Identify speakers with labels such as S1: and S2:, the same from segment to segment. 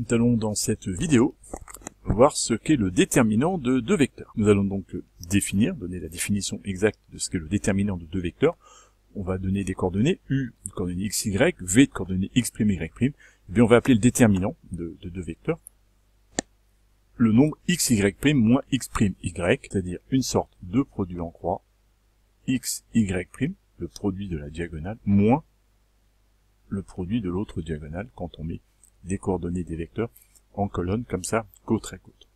S1: Nous allons dans cette vidéo voir ce qu'est le déterminant de deux vecteurs. Nous allons donc définir, donner la définition exacte de ce qu'est le déterminant de deux vecteurs. On va donner des coordonnées U de coordonnées x, y, v de coordonnées x', y'. Et bien on va appeler le déterminant de deux vecteurs le nombre x, y' moins x', y, c'est-à-dire une sorte de produit en croix x, y', le produit de la diagonale, moins le produit de l'autre diagonale quand on met des coordonnées des vecteurs en colonne comme ça, côte à côte.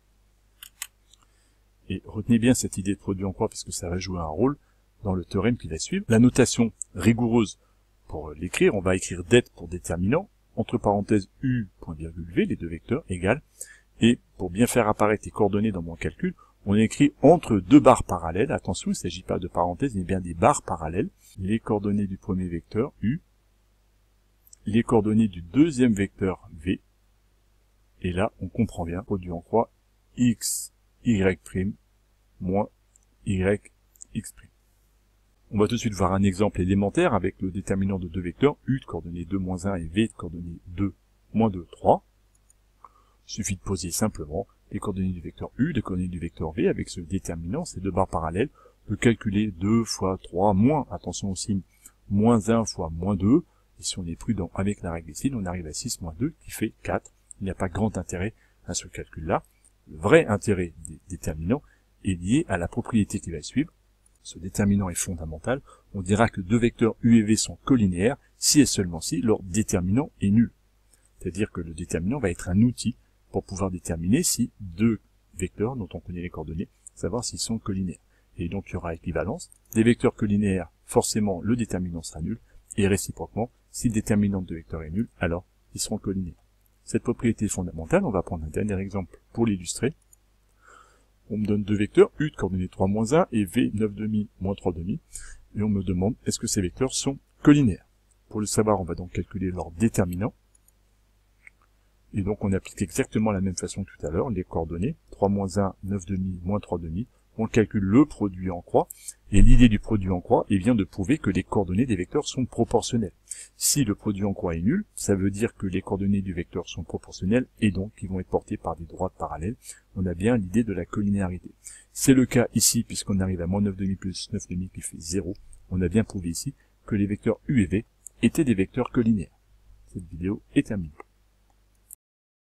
S1: Et retenez bien cette idée de produit en croix parce que ça va jouer un rôle dans le théorème qui va suivre. La notation rigoureuse pour l'écrire, on va écrire det pour déterminant, entre parenthèses u.v, les deux vecteurs, égale, et pour bien faire apparaître les coordonnées dans mon calcul, on écrit entre deux barres parallèles, attention, il ne s'agit pas de parenthèses, mais bien des barres parallèles, les coordonnées du premier vecteur u, les coordonnées du deuxième vecteur v, et là, on comprend bien, produit en croix x, y' moins y, x'. On va tout de suite voir un exemple élémentaire avec le déterminant de deux vecteurs, u de coordonnées 2, moins 1 et v de coordonnées 2, moins 2, 3. Il suffit de poser simplement les coordonnées du vecteur u, les coordonnées du vecteur v avec ce déterminant, ces deux barres parallèles, de calculer 2 fois 3 moins, attention au signe, moins 1 fois moins 2, et si on est prudent avec la règle des signes, on arrive à 6 moins 2 qui fait 4. Il n'y a pas grand intérêt à ce calcul-là. Le vrai intérêt des déterminants est lié à la propriété qui va suivre. Ce déterminant est fondamental. On dira que deux vecteurs u et v sont collinéaires si et seulement si leur déterminant est nul. C'est-à-dire que le déterminant va être un outil pour pouvoir déterminer si deux vecteurs dont on connaît les coordonnées, savoir s'ils sont collinéaires. Et donc il y aura équivalence. Des vecteurs collinéaires, forcément le déterminant sera nul, et réciproquement, si le déterminant de deux vecteurs est nul, alors ils seront collinéaires. Cette propriété est fondamentale, on va prendre un dernier exemple pour l'illustrer. On me donne deux vecteurs, u de coordonnées 3 moins 1 et v 9,5 moins 3,5, et on me demande est-ce que ces vecteurs sont collinéaires. Pour le savoir, on va donc calculer leur déterminant. Et donc on applique exactement la même façon que tout à l'heure, les coordonnées, 3 moins 1, 9,5 moins 3,5, on calcule le produit en croix, et l'idée du produit en croix est bien de prouver que les coordonnées des vecteurs sont proportionnelles. Si le produit en croix est nul, ça veut dire que les coordonnées du vecteur sont proportionnelles, et donc qu'ils vont être portées par des droites parallèles. On a bien l'idée de la collinéarité. C'est le cas ici, puisqu'on arrive à moins 9,5 plus 9,5 qui fait 0. On a bien prouvé ici que les vecteurs u et v étaient des vecteurs collinéaires. Cette vidéo est terminée.